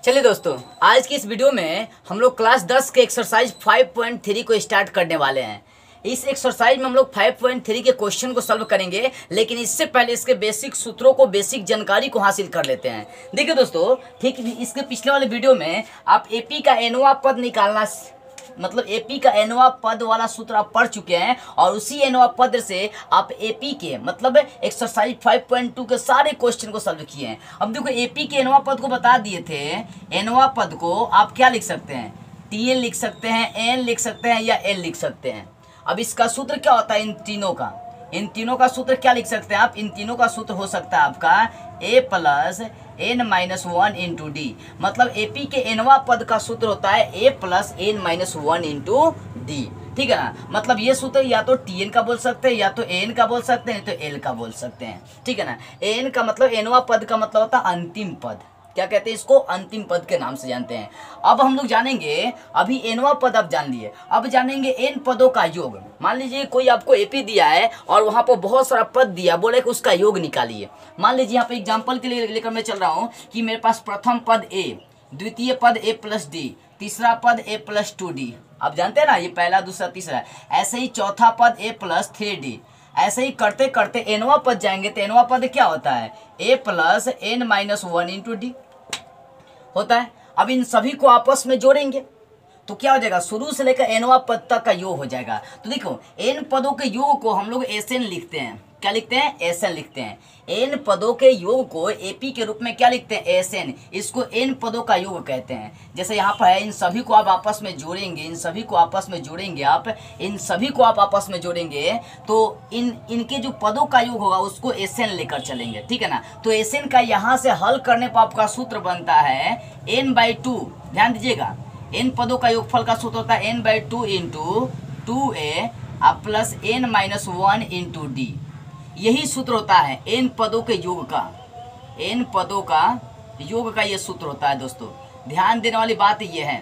चलिए दोस्तों, आज की इस वीडियो में हम लोग क्लास 10 के एक्सरसाइज 5.3 को स्टार्ट करने वाले हैं। इस एक्सरसाइज में हम लोग 5.3 के क्वेश्चन को सॉल्व करेंगे, लेकिन इससे पहले इसके बेसिक सूत्रों को, बेसिक जानकारी को हासिल कर लेते हैं। देखिए दोस्तों, ठीक इसके पिछले वाले वीडियो में आप एपी का एनोवा पद निकालना, मतलब एपी का एनोवा पद वाला सूत्र आप पढ़ चुके हैं, और उसी एनोवा पद से आप एपी के मतलब एक्सरसाइज 5.2 के सारे क्वेश्चन को सॉल्व किए हैं। अब देखो, एपी के एनोवा पद को बता दिए थे। एनोवा पद को आप क्या लिख सकते हैं? टीएन लिख सकते हैं, एन लिख सकते हैं, या एल लिख सकते हैं। अब इसका सूत्र क्या होता है? इन तीनों का सूत्र क्या लिख सकते हैं आप? इन तीनों का सूत्र हो सकता है आपका a plus n minus one into d. मतलब एपी के एनवा पद का सूत्र होता है a plus n minus one into d. ठीक है ना? मतलब ये सूत्र या तो टीएन का बोल सकते हैं, या तो एन का बोल सकते हैं, नहीं तो एल का बोल सकते हैं। ठीक है ना? एन का मतलब, एनवा पद का मतलब होता है अंतिम पद। क्या कहते हैं इसको? अंतिम पद के नाम से जानते हैं। अब हम लोग जानेंगे, अभी एनवा पद आप जान लिए, अब जानेंगे एन पदों का योग। मान लीजिए कोई आपको एपी दिया है और वहाँ पर बहुत सारा पद दिया, बोले कि उसका योग निकालिए। मान लीजिए यहाँ पे एग्जाम्पल के लिए लेकर मैं चल रहा हूँ कि मेरे पास प्रथम पद ए, द्वितीय पद ए प्लस डी, तीसरा पद ए प्लस 2d। आप जानते हैं ना, ये पहला, दूसरा, तीसरा। ऐसे ही चौथा पद ए प्लस 3d। ऐसे ही करते करते एनवा पद जाएंगे तो एनवा पद क्या होता है? a plus n minus one into d होता है। अब इन सभी को आपस में जोड़ेंगे तो क्या हो जाएगा? शुरू से लेकर एनवा पद तक का योग हो जाएगा। तो देखो, एन पदों के योग को हम लोग एस एन लिखते हैं। क्या लिखते हैं? एस एन लिखते हैं। एन पदों के योग को एपी के रूप में क्या लिखते हैं? S N. इसको एन पदों का योग कहते हैं। जैसे यहाँ पर है, इन सभी को आप आपस में जोड़ेंगे, इन सभी को आपस में जोड़ेंगे, इन सभी को आप आपस में जोड़ेंगे तो इनके जो पदों का योग होगा उसको एस एन लेकर चलेंगे। ठीक है ना? तो एस एन का यहाँ से हल करने पर आपका सूत्र बनता है n/2। ध्यान दीजिएगा, एन पदों का योगफल का सूत्र होता है n/2 into 2a plus n minus one into d. यही सूत्र होता है एन पदों के योग का। एन पदों का योग का ये सूत्र होता है दोस्तों। ध्यान देने वाली बात ये है।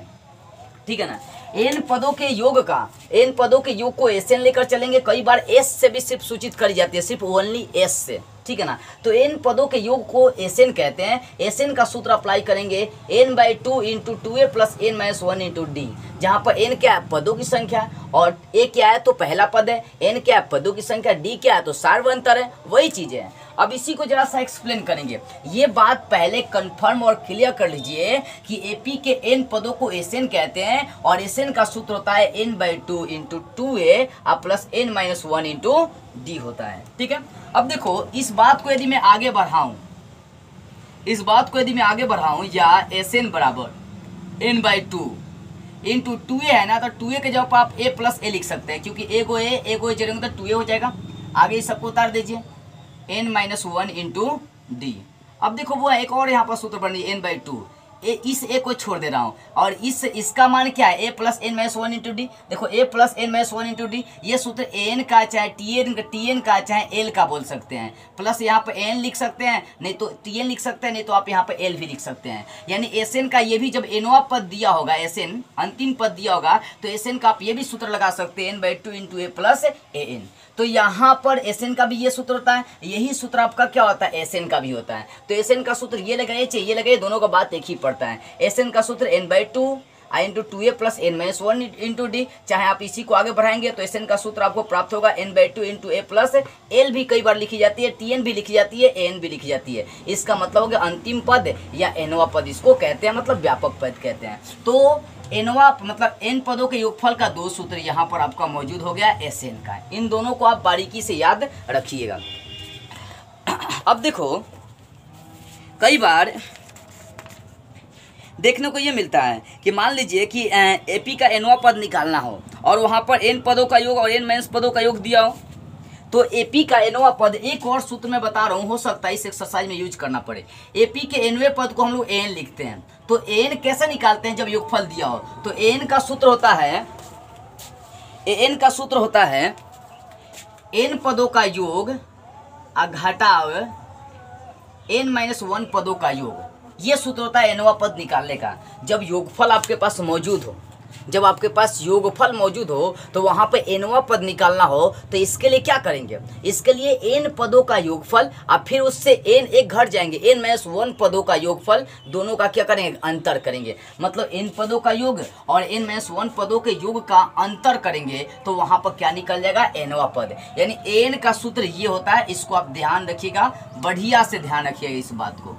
ठीक है ना? एन पदों के योग का, एन पदों के योग को एस एन लेकर चलेंगे। कई बार एस से भी सिर्फ सूचित करी जाती है, सिर्फ ओनली एस से। ठीक है ना? तो एन पदों के योग को एस एन कहते हैं। एस एन का सूत्र अप्लाई करेंगे n/2 into 2a plus n minus one into d, जहाँ पर एन क्या है? पदों की संख्या, और ए क्या है? तो पहला पद है। एन क्या है? पदों की संख्या। डी क्या है? तो सार्वंतर है। वही चीज़ है। अब इसी को जरा सा एक्सप्लेन करेंगे। ये बात पहले कंफर्म और क्लियर कर लीजिए कि एपी के एन पदों को एस एन कहते हैं, और एस एन का सूत्र होता है n/2 into 2a plus n minus one into d होता है। ठीक है? अब देखो, इस बात को यदि मैं आगे बढ़ाऊं, या एस एन बराबर n/2 इंटू 2a है ना, तो 2a के जगह पर आप a प्लस ए लिख सकते हैं, क्योंकि ए को जोड़ेंगे तो 2a हो जाएगा। आगे इस सबको उतार दीजिए, n minus one into D. अब देखो, वो एक और यहाँ पर सूत्र बन रही है n/2। इस ए को छोड़ दे रहा हूँ, और इसका मान क्या है? a plus n minus one into d. देखो, a plus n minus one into d, ये सूत्र एन का चाहे टीएन का चाहे एल का बोल सकते हैं। प्लस यहाँ पर एन लिख सकते हैं, नहीं तो टीएन लिख सकते हैं, नहीं तो आप यहाँ पर एल भी लिख सकते हैं। यानी एस एन का ये भी, जब एनवा पद दिया होगा, एस एन अंतिम पद दिया होगा, तो एस एन का आप ये भी सूत्र लगा सकते हैं n/2 into A plus A N. तो यहाँ पर एस एन का भी ये सूत्र होता है। यही सूत्र आपका क्या होता है? एस एन का भी होता है। तो एस एन का सूत्र ये लगाइए, चाहे ये लगाइए, दोनों का बात एक ही पड़ता है। एस एन का सूत्र n/2 into 2a plus n minus one into d. चाहे आप इसी को आगे बढ़ाएंगे तो एस एन का सूत्र आपको प्राप्त होगा n/2 इंटू ए प्लस एल। भी कई बार लिखी जाती है, टीएन भी लिखी जाती है, एन भी लिखी जाती है। इसका मतलब हो गया अंतिम पद या एनवा पद इसको कहते हैं, मतलब व्यापक पद कहते हैं। तो एनवा मतलब एन पदों के योगफल का दो सूत्र यहाँ पर आपका मौजूद हो गया एस एन का। इन दोनों को आप बारीकी से याद रखिएगा। अब देखो, कई बार देखने को ये मिलता है कि मान लीजिए कि एपी का एनवा पद निकालना हो, और वहाँ पर एन पदों का योग और एन माइनस पदों का योग दिया हो, तो एपी का एनवा पद, एक और सूत्र मैं बता रहा हूँ, हो सकता है इस एक्सरसाइज में यूज करना पड़े। एपी के एनवे पद को हम लोग एन लिखते हैं। तो एन कैसे निकालते हैं? जब योगफल दिया हो तो एन का सूत्र होता है एन पदों का योग घटाव एन माइनस वन पदों का योग। ये सूत्र होता है एनवा पद निकालने का। जब योगफल आपके पास मौजूद हो, जब आपके पास योगफल मौजूद हो तो वहाँ पे nवा पद निकालना हो तो इसके लिए क्या करेंगे, इसके लिए n पदों का योगफल और फिर उससे n एक घट जाएंगे, n-1 पदों का योगफल, दोनों का क्या करेंगे, अंतर करेंगे। मतलब n पदों का योग और n-1 पदों के योग का अंतर करेंगे तो वहाँ पर क्या निकल जाएगा, nवा पद। यानी n का सूत्र ये होता है, इसको आप ध्यान रखिएगा, बढ़िया से ध्यान रखिएगा इस बात को।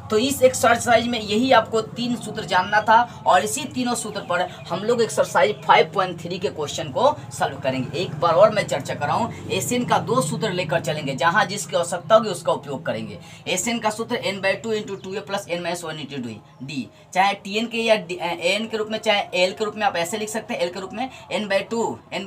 तो इस एक्सरसाइज में यही आपको 3 सूत्र जानना था और इसी तीनों सूत्र पर हम लोग एक्सरसाइज 5.3 के क्वेश्चन को सॉल्व करेंगे। एक बार और मैं चर्चा कर रहा हूँ, एसएन का 2 सूत्र लेकर चलेंगे, जहां जिसकी आवश्यकता होगी उसका उपयोग करेंगे। एसएन का सूत्र n/2 × 2a + n-1 × d, चाहे tn के या an के रूप में, चाहे l के रूप में आप ऐसे लिख सकते हैं, l के रूप में n/2 × a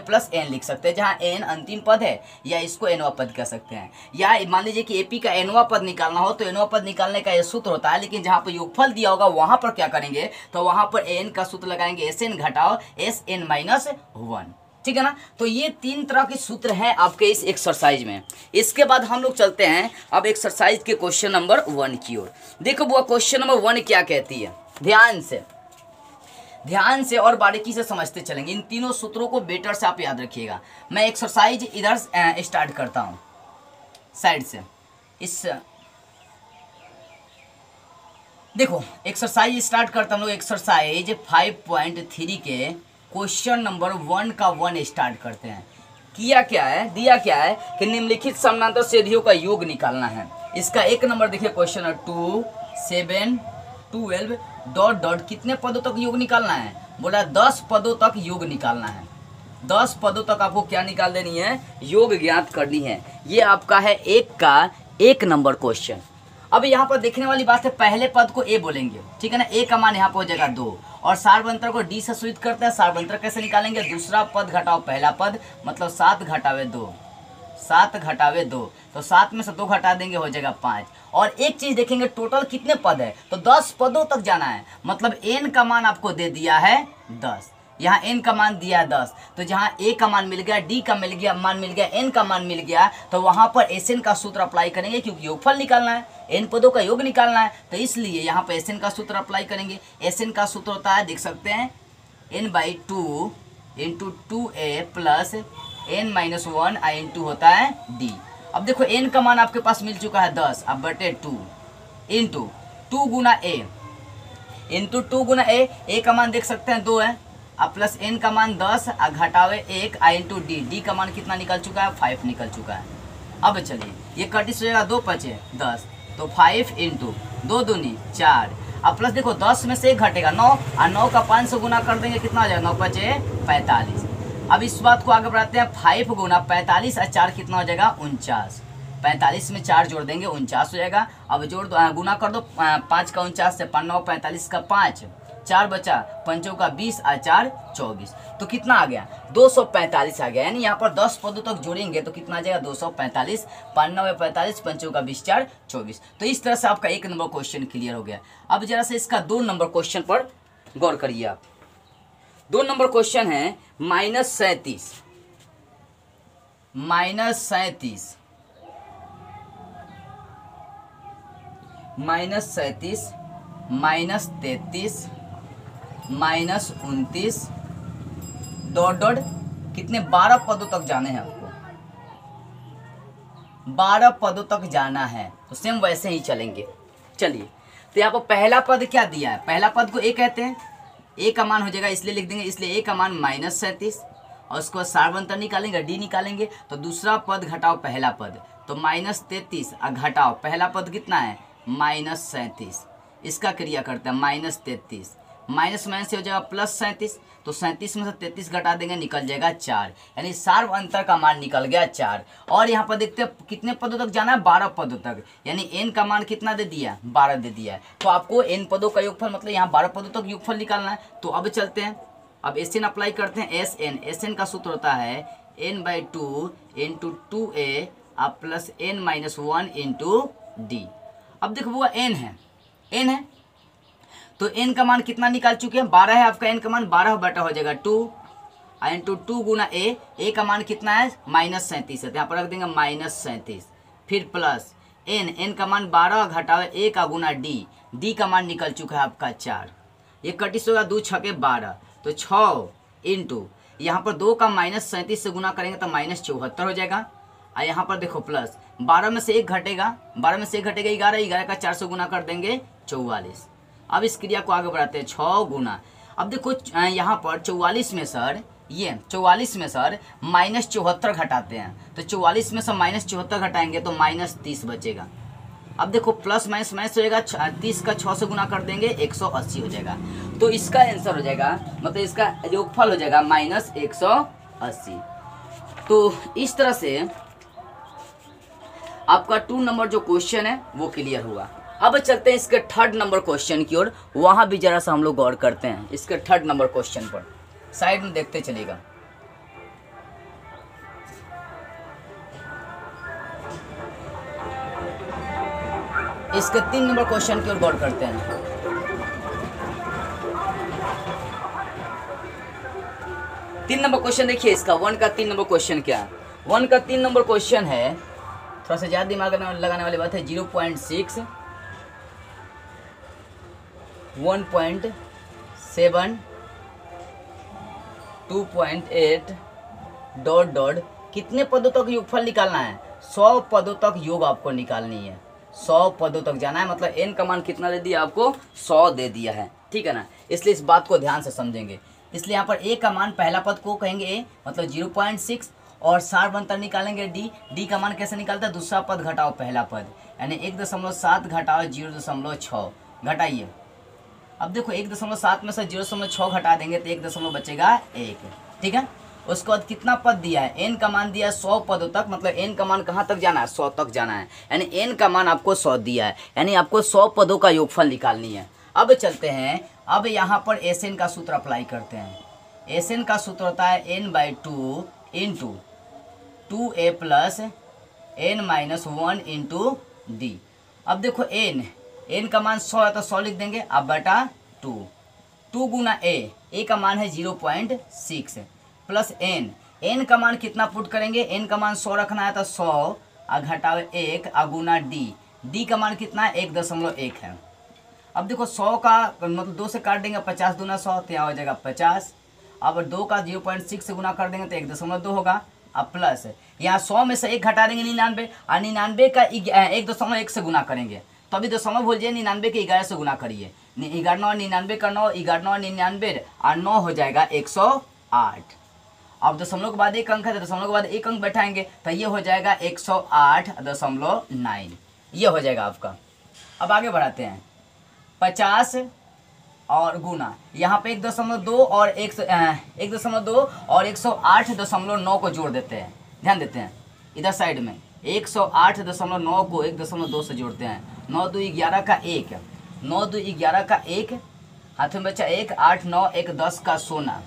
+ n लिख सकते हैं, जहाँ n अंतिम पद है या इसको nवा पद कह सकते हैं। या मान लीजिए कि एपी का nवा पद निकालना हो तो nवा पद निकालने का यह सूत्र होता है, लेकिन जहां पर योगफल दिया होगा वहां पर क्या करेंगे, तो वहां पर an का सूत्र लगाएंगे Sn घटाओ Sn-1, ठीक है ना। तो ये 3 तरह के सूत्र हैं आपके इस एक्सरसाइज में। इसके बाद हम लोग चलते हैं अब एक्सरसाइज के क्वेश्चन नंबर 1 की ओर। देखो वो क्वेश्चन नंबर 1 क्या कहती है, ध्यान से और बारीकी से समझते चलेंगे। इन तीनों सूत्रों को बेटर से आप याद रखिएगा। मैं एक्सरसाइज इधर स्टार्ट करता हूं साइड से। इस देखो एक्सरसाइज स्टार्ट करता हम लोग, एक्सरसाइज 5.3 के क्वेश्चन नंबर 1 का 1 स्टार्ट करते हैं। किया क्या है, दिया क्या है कि निम्नलिखित समानांतर सीढ़ियों का योग निकालना है। इसका 1 नंबर देखिए क्वेश्चन है 2, 7, 12 ... कितने पदों तक योग निकालना है, बोला 10 पदों तक योग निकालना है। 10 पदों तक आपको क्या निकाल देनी है, योग ज्ञात करनी है। ये आपका है 1 का 1 नंबर क्वेश्चन। अब यहाँ पर देखने वाली बात है, पहले पद को a बोलेंगे, ठीक है ना, a का मान यहाँ पर हो जाएगा 2 और सारवंतर को d से सूचित करते हैं। सारवंतर कैसे निकालेंगे, दूसरा पद घटाओ पहला पद, मतलब 7 घटावे 2, 7 घटावे 2, तो 7 में से 2 घटा देंगे हो जाएगा 5। और एक चीज देखेंगे टोटल कितने पद है, तो 10 पदों तक जाना है। मतलब n का मान आपको दे दिया है 10, यहाँ n का मान दिया है 10, तो जहाँ a का मान मिल गया, d का मान मिल गया, n का मान मिल गया, तो वहाँ पर Sn का सूत्र अप्लाई करेंगे, क्योंकि योगफल निकालना है, n पदों का योग निकालना है, तो इसलिए यहाँ पर Sn का सूत्र अप्लाई करेंगे। Sn का सूत्र होता है, देख सकते हैं, n/2 × 2a + n-1 × होता है d। अब देखो n का मान आपके पास मिल चुका है 10, अब बटे 2 × 2 गुना a, × 2 गुना a का मान देख सकते हैं 2 है, अब प्लस n का मान 10 घटावे 1 × d का मान कितना निकल चुका है, 5 निकल चुका है। अब चलिए ये कटी से जाएगा, 2 × 5 = 10, तो 5 × 2 दूनी 4, अब प्लस देखो 10 में से 1 घटेगा 9 और 9 का 5 से गुना कर देंगे, कितना हो जाएगा, 9 × 5 = 45। अब इस बात को आगे बढ़ाते हैं, 5 गुना 45 और 4 कितना हो जाएगा, 49। 45 में 4 जोड़ देंगे 49 हो जाएगा। अब जोड़ दो, गुना कर दो, 5 का 49 से 9 45 का 5, 4 बचा, 5 का 20 और 4 24, तो कितना आ गया, 245 आ गया। यानी यहाँ पर 10 पदों तक जोड़ेंगे तो कितना आ जाएगा, 245, 5 9 45, 5 का 20, 4 24। तो इस तरह से आपका 1 नंबर क्वेश्चन क्लियर हो गया। अब जरा से इसका 2 नंबर क्वेश्चन पर गौर करिए आप। 2 नंबर क्वेश्चन है -37 -37 -33 -29 ... कितने 12 पदों तक जाने हैं आपको, 12 पदों तक जाना है। तो सेम वैसे ही चलेंगे। चलिए तो यहाँ पर पहला पद क्या दिया है, पहला पद को a कहते हैं, a का मान हो जाएगा इसलिए लिख देंगे, इसलिए a का मान -37 और उसको सारवंतर निकालेंगे, d निकालेंगे, तो दूसरा पद घटाओ पहला पद, तो -33 और घटाओ पहला पद कितना है, -37, इसका क्रिया करते हैं, -33 माइनस से हो जाएगा +37, तो 37 में से 33 घटा देंगे, निकल जाएगा 4, यानी सार्व अंतर का मान निकल गया 4। और यहाँ पर देखते हैं कितने पदों तक जाना है, 12 पदों तक, यानी n का मान कितना दे दिया, 12 दे दिया है। तो आपको n पदों का योगफल मतलब यहाँ 12 पदों तक योगफल निकालना है। तो अब चलते हैं, अब Sn अप्लाई करते हैं। Sn का सूत्र होता है n/2 × 2a + n-1 × d। अब देखो वो n है, तो n का मान कितना निकाल चुके हैं, 12 है आपका, n का मान 12 बटा हो जाएगा 2 × 2 गुना a का मान कितना है, -37 है, तो यहाँ पर रख देंगे -37, फिर प्लस n का मान 12 घटावे a का गुना d का मान निकल चुका है आपका 4, ये 21 होगा, 2 × 6 = 12, तो 6 इंटू यहाँ पर 2 का -37 से गुना करेंगे तो -74 हो जाएगा। और यहाँ पर देखो प्लस 12 में से 1 घटेगा, 12 में से 1 घटेगा 11, 11 का 4 से गुना कर देंगे 44। अब इस क्रिया को आगे बढ़ाते हैं 6 गुना। अब देखो यहाँ पर 44 में सर -74 घटाते हैं, तो 44 में से -74 घटाएंगे तो -30 बचेगा। अब देखो प्लस माइनस माइनस हो जाएगा, 30 का 6 से गुना कर देंगे 180 हो जाएगा। तो इसका आंसर हो जाएगा, मतलब इसका योगफल हो जाएगा -180। तो इस तरह से आपका 2 नंबर जो क्वेश्चन है वो क्लियर हुआ। अब चलते हैं इसके 3rd नंबर क्वेश्चन की ओर, वहाँ भी जरा सा हम लोग गौर करते हैं इसके 3rd नंबर क्वेश्चन पर। साइड में देखते चलेगा। इसके 3 नंबर क्वेश्चन की ओर गौर करते हैं। तीन नंबर क्वेश्चन देखिए इसका 1 का 3 नंबर क्वेश्चन क्या है। 1 का 3 नंबर क्वेश्चन है, थोड़ा सा ज्यादा दिमाग लगाने वाली बात है। 0.6 1.7 2.8 ... कितने पदों तक योगफल निकालना है? 100 पदों तक योग आपको निकालनी है। 100 पदों तक जाना है, मतलब n का मान कितना दे दिया आपको? 100 दे दिया है, ठीक है ना। इसलिए इस बात को ध्यान से समझेंगे। इसलिए यहाँ पर a का मान पहला पद को कहेंगे a, मतलब 0.6, और सार अंतर निकालेंगे d का मान कैसे निकालता है? दूसरा पद घटाओ पहला पद, यानी 1.7 घटाओ 0.6 घटाइए। अब देखो 1.7 में से 0.6 घटा देंगे तो 1 बचेगा 1, ठीक है। उसके बाद कितना पद दिया है? n का मान दिया है 100 पदों तक, मतलब n का मान कहाँ तक जाना है? 100 तक जाना है, यानी n का मान आपको 100 दिया है, यानी आपको 100 पदों का योगफल निकालनी है। अब चलते हैं, अब यहाँ पर SN का सूत्र अप्लाई करते हैं। SN का सूत्र होता है n/2 into 2a plus n-1 into d। अब देखो n का मान 100 है तो 100 लिख देंगे, अब बटा 2 गुना a का मान है 0.6 प्लस n का मान कितना पुट करेंगे? n का मान 100 रखना है तो 100 घटाओ 1 गुना d का मान कितना है? 1.1 है। अब देखो 100 का मतलब 2 से काट देंगे, 50 दूना 100 तो यहाँ हो जाएगा 50। अब 2 का 0.6 से गुना कर देंगे तो 1.2 होगा। अब प्लस यहाँ 100 में से 1 घटा देंगे 99, और 99 का 1.1 से गुना करेंगे, तो अभी दशमलव भूल जाइए, 99 के 11 से गुना करिए। 11 और 99 का 9, 11 और 99 और 9 हो जाएगा 108। अब दशमलव के बाद 1 अंक है तो दशमलव के बाद 1 अंक बैठाएंगे तो ये हो जाएगा 108.9, ये हो जाएगा आपका। अब आगे बढ़ाते हैं, 50 और गुना यहाँ पे 1.2 और 1.2 और 108.9 को जोड़ देते हैं। ध्यान देते हैं इधर साइड में 108.9 को 1.2 से जोड़ते हैं। 9 2 11 का 1, 9 2 11 का 1, हाथ में बचा 1, 8 9 1 10 का 16,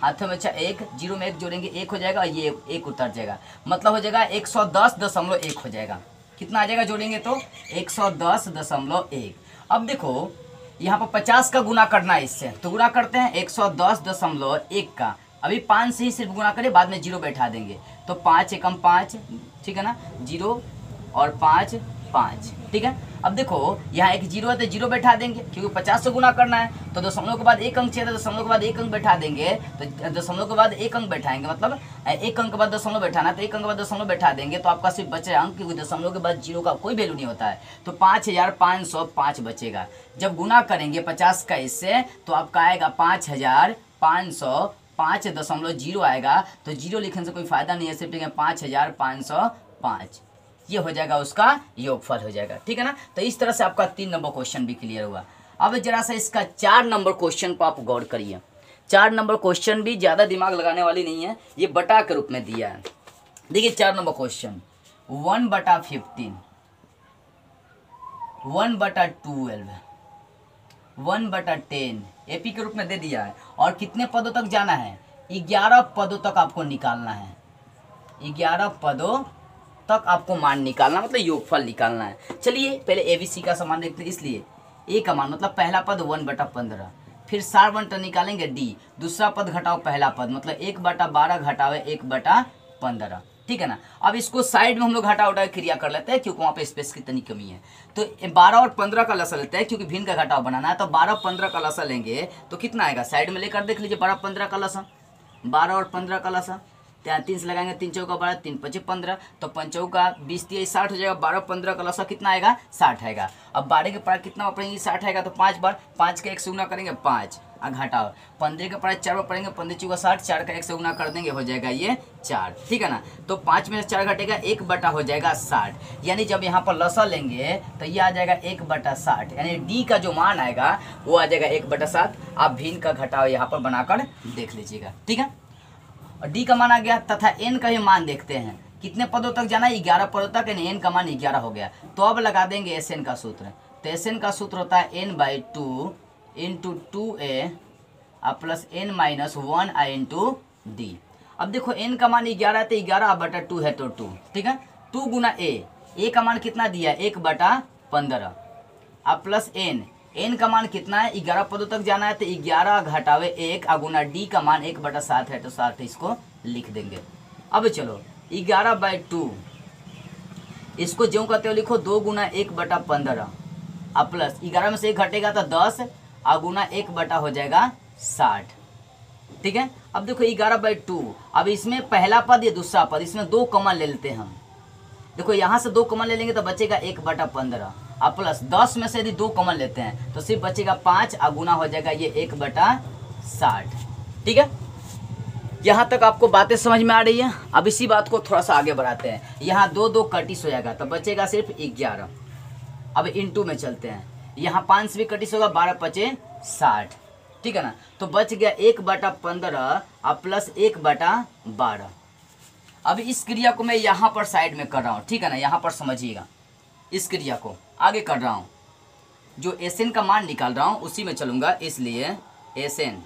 हाथ में बचा 1, 0 में 1 जोड़ेंगे 1 हो जाएगा, ये 1 उतर जाएगा, मतलब हो जाएगा 110.1 हो जाएगा। कितना आ जाएगा जोड़ेंगे तो? 110.1। अब देखो यहाँ पर 50 का गुना करना है इससे, तो गुना करते हैं 110.1 का। अभी 5 से ही सिर्फ गुना करें, बाद में 0 बैठा देंगे, तो 5 एकम 5, ठीक है ना, 0 और 5 5, ठीक है। अब देखो यहाँ एक 0 है तो 0 बैठा देंगे, क्योंकि 50 से गुना करना है, तो दशमलव के बाद 1 अंक चाहिए, तो दशमलव के बाद 1 अंक बैठा देंगे, तो दशमलव के बाद 1 अंक बैठाएंगे, मतलब 1 अंक के बाद दशमलव बैठाना है, तो 1 अंक के बाद दशमलव बैठा देंगे, तो आपका सिर्फ बचे अंक, क्योंकि दशमलव के बाद 0 का कोई वैल्यू नहीं होता है, तो 5505 बचेगा। जब गुना करेंगे 50 का इससे, तो आपका आएगा 5505.0 आएगा, तो 0 लिखने से कोई फायदा नहीं है, सिर्फ 5505, ये हो जाएगा उसका योगफल हो जाएगा, ठीक है ना। तो इस तरह से आपका 3 नंबर क्वेश्चन भी क्लियर हुआ। अब जरा सा इसका 4 नंबर क्वेश्चन पर आप गौर करिए। 4 नंबर क्वेश्चन भी ज़्यादा दिमाग लगाने वाली नहीं है, ये बटा के रूप में दिया है। देखिए 4 नंबर क्वेश्चन 1/15, 1/12, 1/10 एपी के रूप में दे दिया है, और कितने पदों तक जाना है? 11 पदों तक आपको निकालना है। 11 पदों तक आपको मान निकालना, मतलब योगफल निकालना है। चलिए पहले एबीसी का समान देखते हैं। इसलिए ए का मान मतलब पहला पद 1/15, फिर सार बंटर निकालेंगे डी, दूसरा पद घटाओ पहला पद, मतलब 1/12 घटावे 1/15, ठीक है ना। अब इसको साइड में हम लोग घटा उठा क्रिया कर लेते हैं क्योंकि वहाँ पे स्पेस की तनी कमी है। तो 12 और 15 का लसा लेते हैं क्योंकि भिन्न का घटाव बनाना है। तो 12 15 का लसा लेंगे तो कितना आएगा, साइड में लेकर देख लीजिए। 12 15 का लसा, 12 और 15 का लसा, 3 से लगाएंगे, 3 चौका 12, 3 पचे 15, तो 5 चौका 20 दिया 60 हो जाएगा। 12 15 का लसा कितना आएगा, 60 आएगा। अब 12 के पार कितना पड़ेंगे, 60 आएगा। तो 5 बार 5 का 1 से गुना करेंगे 5 घटाओ। 15 के पार 4 बार पड़ेंगे, 15 चौका 60, 4 का 1 से गुना कर देंगे, हो जाएगा ये 4, ठीक है ना। तो 5 में से 4 घटेगा, 1 बटा हो जाएगा 60। यानी जब यहाँ पर लसा लेंगे तो ये आ जाएगा 1 बटा 60, यानी डी का जो मान आएगा वो आ जाएगा 1 बटा 7। आप भिन्न का घटाव यहाँ पर बनाकर देख लीजिएगा, ठीक है। और डी का मान आ गया तथा एन का भी मान देखते हैं कितने पदों तक जाना है, 11 पदों तक, यानी एन का मान 11 हो गया। तो अब लगा देंगे एस एन का सूत्र। तो एस एन का सूत्र होता है n/2 into 2a plus n-1 into D. अब देखो एन का मान 11 है तो 11 बटा 2 है तो 2, ठीक है। 2 गुना ए का मान कितना दिया है, 1 बटा 15 अब प्लस एन का मान कितना है, 11 पदों तक जाना है तो 11 घटावे 1 गुना डी का मान 1 बटा 7 है तो 7 इसको लिख देंगे। अब चलो 11/2 इसको ज्यों कहते हो लिखो, 2 गुना 1 बटा 15 अब प्लस 11 में से 1 घटेगा तो 10 गुना 1 बटा हो जाएगा 60, ठीक है। अब देखो 11/2, अब इसमें पहला पद या दूसरा पद, इसमें 2 कॉमन ले लेते हैं हम। देखो यहाँ से 2 कॉमन ले लेंगे तो बचेगा 1 बटा 15 अब प्लस 10 में से यदि 2 कॉमन लेते हैं तो सिर्फ बचेगा 5 गुना हो जाएगा ये 1 बटा 60, ठीक है। यहाँ तक आपको बातें समझ में आ रही है। अब इसी बात को थोड़ा सा आगे बढ़ाते हैं। यहाँ 2 कटिस हो जाएगा तो बचेगा सिर्फ 11। अब इंटू में चलते हैं, यहाँ 5 से भी कटिस होगा, 12 पचे 60, ठीक है ना। तो बच गया 1 बटा 15 अब प्लस 1 बटा 12। अब इस क्रिया को मैं यहाँ पर साइड में कर रहा हूँ, ठीक है ना। यहाँ पर समझिएगा, इस क्रिया को आगे कर रहा हूँ, जो एस एन का मान निकाल रहा हूँ उसी में चलूँगा, इसलिए एस एन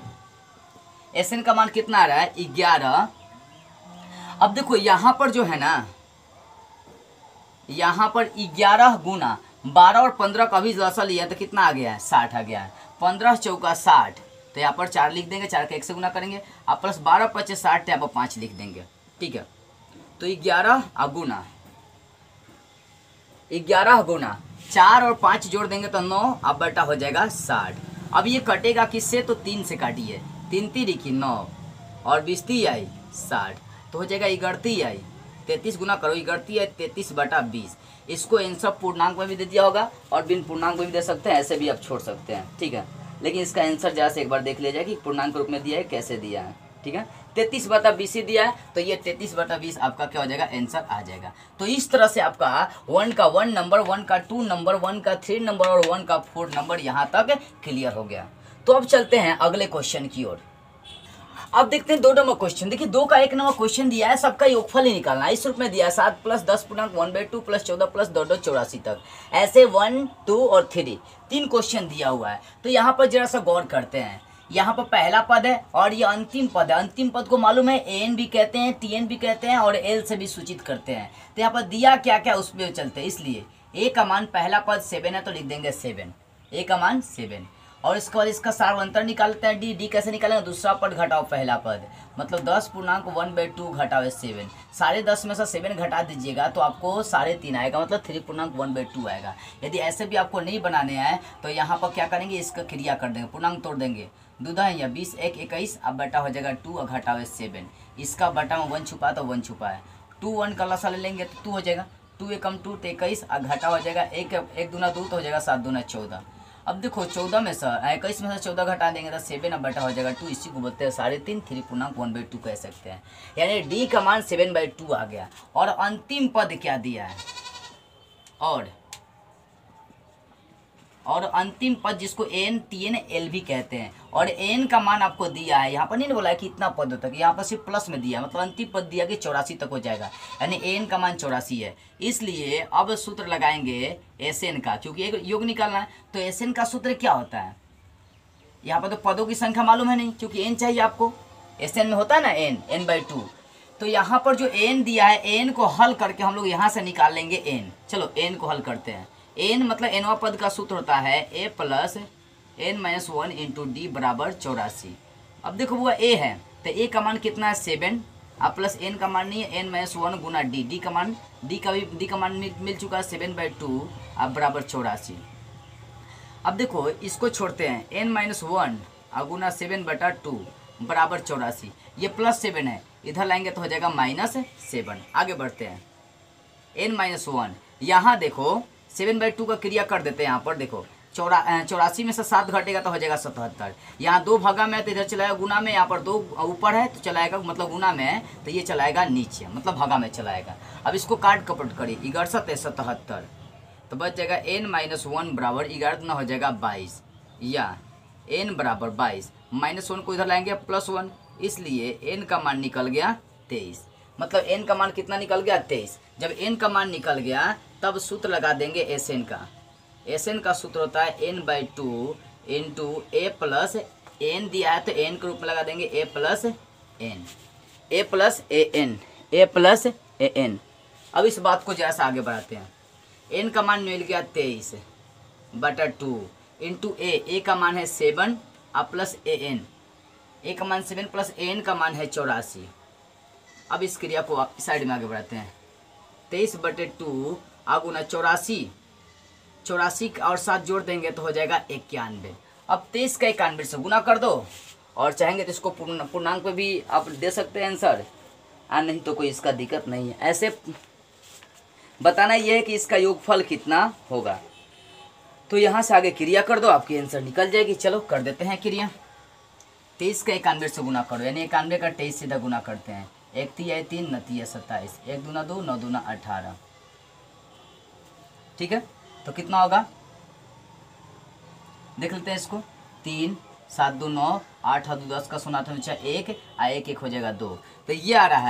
का मान कितना आ रहा है, 11। अब देखो यहाँ पर जो है ना, यहाँ पर 11 गुना 12 और 15 का भी लसा लिया तो कितना आ गया है, 60 आ गया है। 15 चौका 60, तो यहाँ पर 4 लिख देंगे, 4 का 1 से गुना करेंगे, अब प्लस 12 पचे 60, तो यहाँ पर 5 लिख देंगे, ठीक है। तो 11 गुना 4 और 5 जोड़ देंगे तो 9 अब बटा हो जाएगा 60। अब ये कटेगा किससे, तो 3 से काटिए, 3 3 9 और 20 आई 60, तो हो जाएगा 31 आई 33 गुना करो, 31 आई 33 बटा 20। इसको इन सब पूर्णांक में भी दे दिया होगा और बिन पूर्णांक में भी दे सकते हैं, ऐसे भी आप छोड़ सकते हैं, ठीक है। लेकिन इसका आंसर जरा से एक बार देख लिया जाए कि पूर्णांक रूप में दिया है कैसे दिया है, ठीक है। 33 बटा 20 ही दिया है तो ये 33 बटा 20 आपका क्या हो जाएगा, आंसर आ जाएगा। तो इस तरह से आपका 1 का 1 नंबर, 1 का 2 नंबर, 1 का 3 नंबर और 1 का 4 नंबर यहाँ तक क्लियर हो गया। तो अब चलते हैं अगले क्वेश्चन की ओर। अब देखते हैं 2 नंबर क्वेश्चन। देखिए 2 का 1 नंबर क्वेश्चन दिया है, सबका योगफल ही निकालना है। इस रूप में दिया है 7 + 10 पूर्णांक 1/2 + 14 + 2 84 तक, ऐसे 1 2 और 3 क्वेश्चन दिया हुआ है। तो यहाँ पर जरा सा गौर करते हैं। यहाँ पर पहला पद है और ये अंतिम पद है। अंतिम पद को मालूम है एन भी कहते हैं, टीएन भी कहते हैं और एल से भी सूचित करते हैं। तो यहाँ पर दिया क्या क्या उस पर चलते हैं, इसलिए ए का मान पहला पद 7 है तो लिख देंगे 7, ए का मान 7। और इसके बाद इसका सार्वंतर निकालते हैं डी कैसे निकालेंगे, दूसरा पद घटाओ पहला पद, मतलब 10 पूर्णांक 1/2 घटाओ 7, 10.5 में से 7 घटा दीजिएगा तो आपको 3.5 आएगा, मतलब 3 पूर्णांक 1/2 आएगा। यदि ऐसे भी आपको नहीं बनाने हैं तो यहाँ पर क्या करेंगे, इसका क्रिया कर देंगे, पूर्णांक तोड़ देंगे, 2 या 20 1 21, अब बटा हो जाएगा 2 घटाओ 7, इसका बटा में 1 छुपा तो 1 छुपा है, 2 1 का लसा ले लेंगे तो 2 हो जाएगा, 2 एकम 2 तो 21, घटा हो जाएगा 1 दूना 2 तो हो जाएगा 7 दूना 14। अब देखो 14 में से 21 में से 14 घटा देंगे तो 7 अब बटा हो जाएगा 2, इसी को बोलते हैं 3.5, 3 पूर्णांक 1/2 कह सकते हैं। यानी डी का मान 7/2 आ गया। और अंतिम पद क्या दिया है, और अंतिम पद जिसको एन टीएन एल भी कहते हैं, और एन का मान आपको दिया है, यहाँ पर नहीं बोला है कि इतना पद तक, यहाँ पर सिर्फ प्लस में दिया है, मतलब अंतिम पद दिया कि 84 तक हो जाएगा, यानी एन का मान 84 है। इसलिए अब सूत्र लगाएंगे एस एन का, क्योंकि एक योग निकालना है। तो एस एन का सूत्र क्या होता है, यहाँ पर तो पदों की संख्या मालूम है नहीं, क्योंकि एन चाहिए आपको, एस एन में होता है ना n/2। तो यहाँ पर जो एन दिया है, एन को हल करके हम लोग यहाँ से निकाल लेंगे एन। चलो एन को हल करते हैं। एन मतलब एनवा पद का सूत्र होता है a + n-1 × d = 84। अब देखो वो a है तो a का मान कितना है 7, अब प्लस एन का मान नहीं है, एन माइनस 1 गुना डी, डी का मान मिल चुका है 7/2 अब बराबर 84। अब देखो इसको छोड़ते हैं, एन माइनस 1 गुना 7/2 बराबर 84, ये प्लस 7 है, इधर लाएंगे तो हो जाएगा -7। आगे बढ़ते हैं, एन माइनस 1 यहाँ देखो 7/2 का क्रिया कर देते हैं। यहाँ पर देखो 84 में से 7 घटेगा तो हो जाएगा 77। यहाँ 2 भागा में है तो इधर चलाएगा गुना में, यहाँ पर 2 ऊपर है तो चलाएगा मतलब गुना में है तो ये चलाएगा नीचे मतलब भागा में चलाएगा। अब इसको काट कपट करिए, 11 है 77 तो बच जाएगा एन माइनस 1 बराबर 11 ना हो जाएगा 22, या एन बराबर 22 -1 को इधर लाएंगे +1, इसलिए एन का मान निकल गया 23। मतलब एन का मान कितना निकल गया 23। जब एन का मान निकल गया तब सूत्र लगा देंगे एस एन का। एस एन का सूत्र होता है n/2 इंटू ए प्लस एन दिया है तो एन के रूप में लगा देंगे ए प्लस ए एन। अब इस बात को जैसा आगे बढ़ाते हैं, एन का मान मिल गया 23/2 इंटू ए का मान है 7 और प्लस ए का मान 7 प्लस एन का मान है 84। अब इस क्रिया को साइड में आगे बढ़ाते हैं, 23/2 गुना 84 और 7 जोड़ देंगे तो हो जाएगा 91। अब 23 का 91 से गुना कर दो और चाहेंगे तो इसको पूर्णांक पे भी आप दे सकते हैं आंसर, नहीं तो कोई इसका दिक्कत नहीं है। ऐसे बताना ये है कि इसका योगफल कितना होगा। तो यहाँ से आगे क्रिया कर दो, आपकी आंसर निकल जाएगी। चलो कर देते हैं क्रिया। 23 का 91 से गुना करो, यानी 91 का 23 सीधा गुना करते हैं। 1 3 3 9 3 27, 1 दूना 2 9 दूना 18। ठीक है, तो कितना होगा देख लेते हैं इसको। 3 7 2 9 8 2 10 का 0 8 1 1 1 हो जाएगा 2। तो ये आ रहा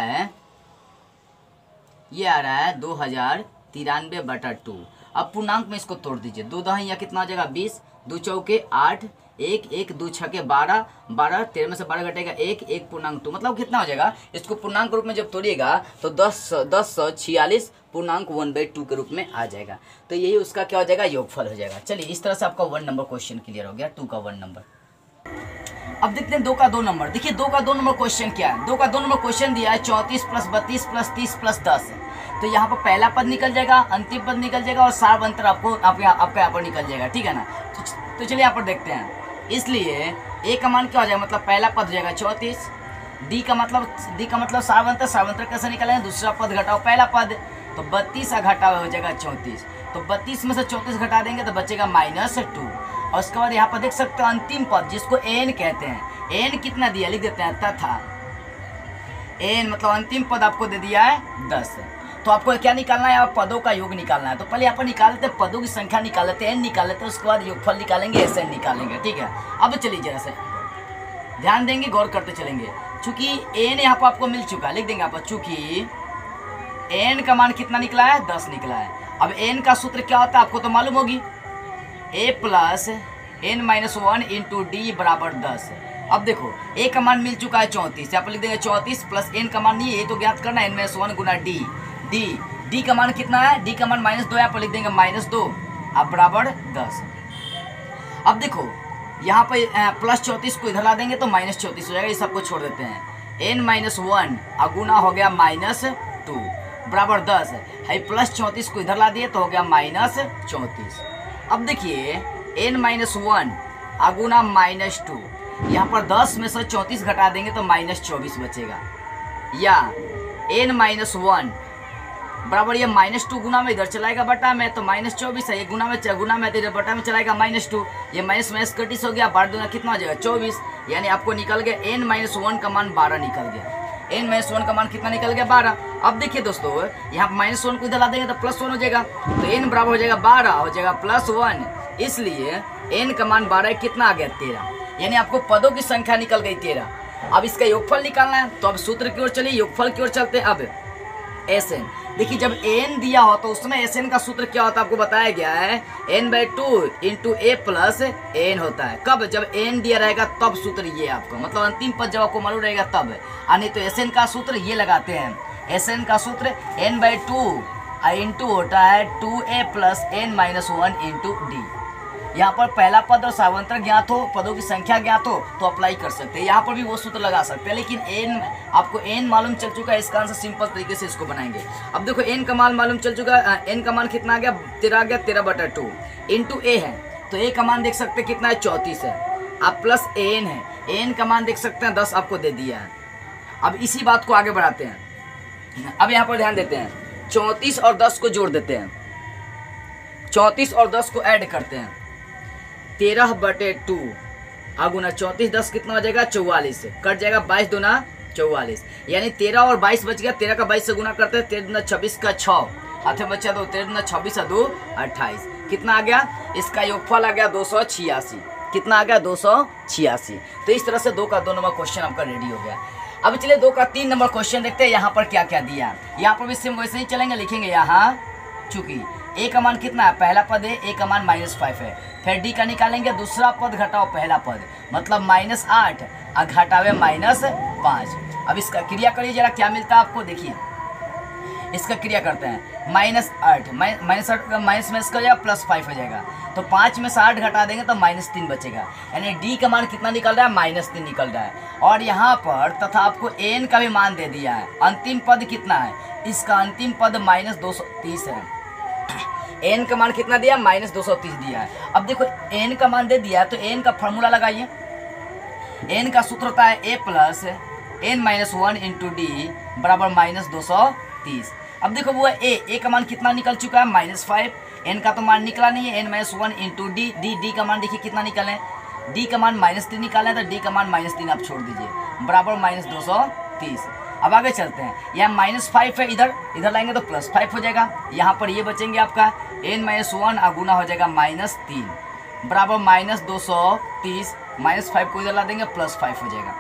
है 2093/2। अब पूर्णांक में इसको तोड़ दीजिए, 2 दही या कितना हो जाएगा 20, 2 चौके 8, 1 1 2 छके 12 12, 13 में से 12 घटेगा 1 1 पूर्णांक 2, मतलब कितना हो जाएगा। इसको पूर्णांक रूप में जब तोड़िएगा तो 1046 पूर्णांक 1/2 के रूप में आ जाएगा। तो यही उसका क्या हो जाएगा, योगफल हो जाएगा। चलिए इस तरह से आपका 1 नंबर क्वेश्चन क्लियर हो गया, 2 का 1 नंबर। अब देखते हैं 2 का 2 नंबर। देखिए 2 का 2 नंबर क्वेश्चन क्या है। 2 का 2 नंबर क्वेश्चन दिया है 34 + 32 + 30 + 10। तो यहाँ पर पहला पद निकल जाएगा, अंतिम पद निकल जाएगा और सार अंतर आपका यहाँ पर निकल जाएगा। ठीक है ना। तो चलिए यहाँ पर देखते हैं। इसलिए ए का मान क्या हो जाएगा, मतलब पहला पद हो जाएगा 34। डी का मतलब सारवंतर कैसे निकालेंगे, दूसरा पद घटाओ पहला पद, तो 32 घटा हो जाएगा 34। तो 32 में से 34 घटा देंगे तो बचेगा -2। और उसके बाद यहाँ पर देख सकते हो अंतिम पद जिसको एन कहते हैं। एन कितना दिया लिख देते हैं, तथा एन मतलब अंतिम पद आपको दे दिया है 10। तो आपको क्या निकालना है, पदों का योग निकालना है। तो पहले यहाँ पर निकाल लेते हैं, पदों की संख्या निकाल लेते हैं, एन निकाल लेते हैं, उसके बाद योगफल निकालेंगे, एस एन निकालेंगे। ठीक है, अब चलिए जरा से ध्यान देंगे, गौर करते चलेंगे। चूंकि एन यहाँ पर आपको मिल चुका है, लिख देंगे यहाँ पर, चूंकि एन का मान कितना निकला है 10 निकला है। अब एन का सूत्र क्या होता है आपको तो मालूम होगी, a + n-1 इंटू डी बराबर 10। अब देखो a का मान मिल चुका है 34, यहाँ पर लिख देंगे 34 प्लस n का मान नहीं है, ये तो ज्ञात करना है, n-1 गुना डी। डी का मान कितना है, डी का मान -2, यहाँ पर लिख देंगे -2 अब बराबर 10। अब देखो यहाँ पर +34 को इधर ला देंगे तो -34 हो जाएगा, इस सबको छोड़ देते हैं। n-1 गुना हो गया -2 बराबर 10 है, +34 को इधर ला दिए तो हो गया -34। अब देखिए n-1 गुना -2, यहाँ पर 10 में से 34 घटा देंगे तो -24 बचेगा, या n-1 बराबर ये -2 गुना में इधर चलाएगा बटा में तो -24 है, ये गुना में तो इधर बटा में चलाएगा -2, ये माइनस कटिस हो गया, 12 दूना कितना हो जाएगा 24, यानी आपको निकल गया n-1 का मान 12 निकल गया। n-1 का मान कितना निकल गया 12। अब देखिए दोस्तों यहाँ -1 को इधर ला देंगे तो +1 हो जाएगा, तो n बराबर हो जाएगा 12 हो जाएगा +1, इसलिए n का मान 12 कितना आ गया 13, यानी आपको पदों की संख्या निकल गई 13। अब इसका योगफल निकालना है, तो अब सूत्र की ओर चलिए, योगफल की ओर चलते हैं। अब Sn देखिए जब n दिया हो तो उसमें Sn का सूत्र क्या होता है आपको बताया गया है, n/2 into a plus n होता है। कब, जब n दिया रहेगा तब सूत्र ये आपको, मतलब अंतिम पद जब आपको मालूम रहेगा तब, नहीं तो Sn का सूत्र ये लगाते हैं। Sn का सूत्र n/2 इंटू होता है 2a + n-1 इंटू डी, यहाँ पर पहला पद और सावंतर ज्ञात हो, पदों की संख्या ज्ञात हो तो अप्लाई कर सकते हैं। यहाँ पर भी वो सूत्र लगा सकते हैं, लेकिन एन आपको एन मालूम चल चुका है, इसका आंसर सिंपल तरीके से इसको बनाएंगे। अब देखो एन का मान मालूम चल चुका है, एन का मान कितना आ गया 13 आ गया, 13/2 इंटू ए है तो ए का मान देख सकते हैं कितना है 34 है, अब प्लस एन है, एन का मान देख सकते हैं 10 आपको दे दिया है। अब इसी बात को आगे बढ़ाते हैं। अब यहाँ पर ध्यान देते हैं, 34 और 10 को जोड़ देते हैं, 34 और 10 को ऐड करते हैं, 13/2 आगुना 34 10 कितना हो जाएगा 44, कट जाएगा 22 दूना 44, यानी 13 और 22 बच गया, 13 का 22 से गुना करते हैं, 13 दूना 26 का 6 हाथ में बचा 2, 13 दूना 26 2 28, कितना आ गया, इसका योगफल आ गया 286, कितना आ गया 286। तो इस तरह से 2 का 2 नंबर क्वेश्चन आपका रेडी हो गया। अब चलिए 2 का 3 नंबर क्वेश्चन देखते हैं, यहाँ पर क्या क्या दिया। यहाँ पर भी सेम वैसे ही चलेंगे, लिखेंगे यहाँ चूंकि ए का मान कितना है, पहला पद है, ए का मान -5 है, फिर डी का निकालेंगे, दूसरा पद घटाओ पहला पद, मतलब -8 और घटावे -5। अब इसका क्रिया करिए जरा, क्या मिलता है आपको, देखिए इसका क्रिया करते हैं, -8 -8 माइनस में इसका हो जाएगा +5 हो जाएगा, तो 5 में से 8 घटा देंगे तो -3 बचेगा, यानी डी का मान कितना निकल रहा है -3 निकल रहा है। और यहाँ पर तथा आपको एन का भी मान दे दिया है, अंतिम पद कितना है, इसका अंतिम पद -230 है, एन का मान कितना दिया -230 दिया है। अब देखो एन का मान दे दिया है तो एन का फॉर्मूला लगाइए, एन का सूत्र होता है a + n-1 × d बराबर -230। अब देखो वो ए का मान कितना निकल चुका है -5, एन का तो मान निकला नहीं है, n-1 × डी का मान देखिए कितना निकालें, डी का मान -3 निकालें तो डी का मान -3 आप छोड़ दीजिए बराबर -230। अब आगे चलते हैं, यहाँ -5 है, इधर लाएंगे तो +5 हो जाएगा, यहाँ पर ये बचेंगे आपका n-1 गुना हो जाएगा -3 बराबर -230, -5 को इधर ला देंगे +5 हो जाएगा।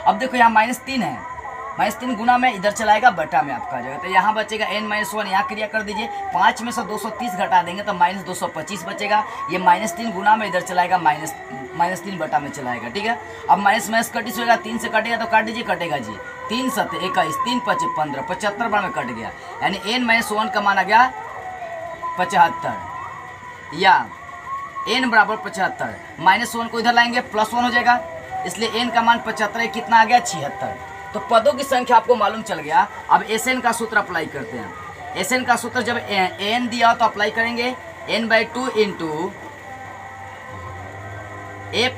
अब देखो यहाँ -3 है, -3 गुना में इधर चलाएगा बटा में आपका जगह, तो यहाँ बचेगा n-1, यहाँ क्रिया कर दीजिए, 5 में से 230 घटा देंगे तो -225 बचेगा, ये -3 गुना में इधर चलाएगा -3 बटा में चलाएगा, ठीक है। अब माइनस कटिस होगा, 3 से कटेगा तो काट दीजिए, कटेगा जी 3 × 7 = 21, 3 × 5 = 15, 75 बार में कट गया, यानी n-1 का मान आ गया 75, या n बराबर 75, -1 को इधर लाएंगे +1 हो जाएगा, इसलिए n का मान 75 कितना आ गया 76। तो पदों की संख्या आपको मालूम चल गया। अब एसएन का सूत्र अप्लाई करते हैं। एसएन का सूत्र जब एन दिया हो तो अप्लाई करेंगे n/2 × a +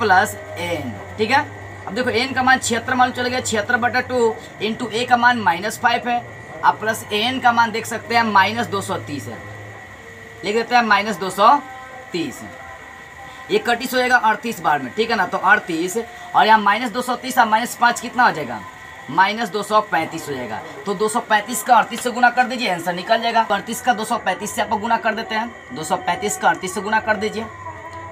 n, ठीक है। अब देखो n का मान 76 मालूम चल गया, 76/2 × a का मान -5 है, अब प्लस n का मान देख सकते हैं -230 है, लिख देते हैं -230, ये कटिस हो जाएगा 38 बार में, ठीक है ना। तो 38 और यहाँ -230 और -5 कितना हो जाएगा -235 हो जाएगा। तो 235 का 38 से गुना कर दीजिए, आंसर निकल जाएगा। 38 का 235 से आप गुना कर देते हैं, 235 का 38 से गुना कर दीजिए,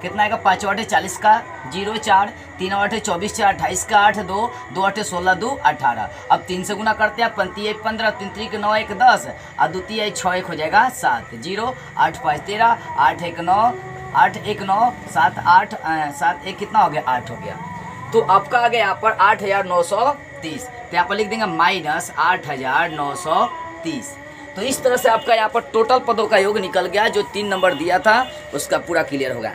कितना आएगा 5 × 8 = 40 का 0 4, 3 × 8 = 24, 4 × 28 का 8, 2 2 × 8 = 16, 2 18। अब 3 से गुना करते हैं, 5 × 1 = 15, 3 × 3 = 9, 1 = 10 और 2 × 6 1 हो जाएगा 7, 0 8 5 13, 8 1 9, 8 1 9, 7 8 7 1 कितना हो गया 8 हो गया। तो आपका आ गया यहाँ पर 8930, तो यहाँ पर लिख देंगे -8930। तो इस तरह से आपका यहाँ पर टोटल पदों का योग निकल गया, जो 3 नंबर दिया था उसका पूरा क्लियर होगा।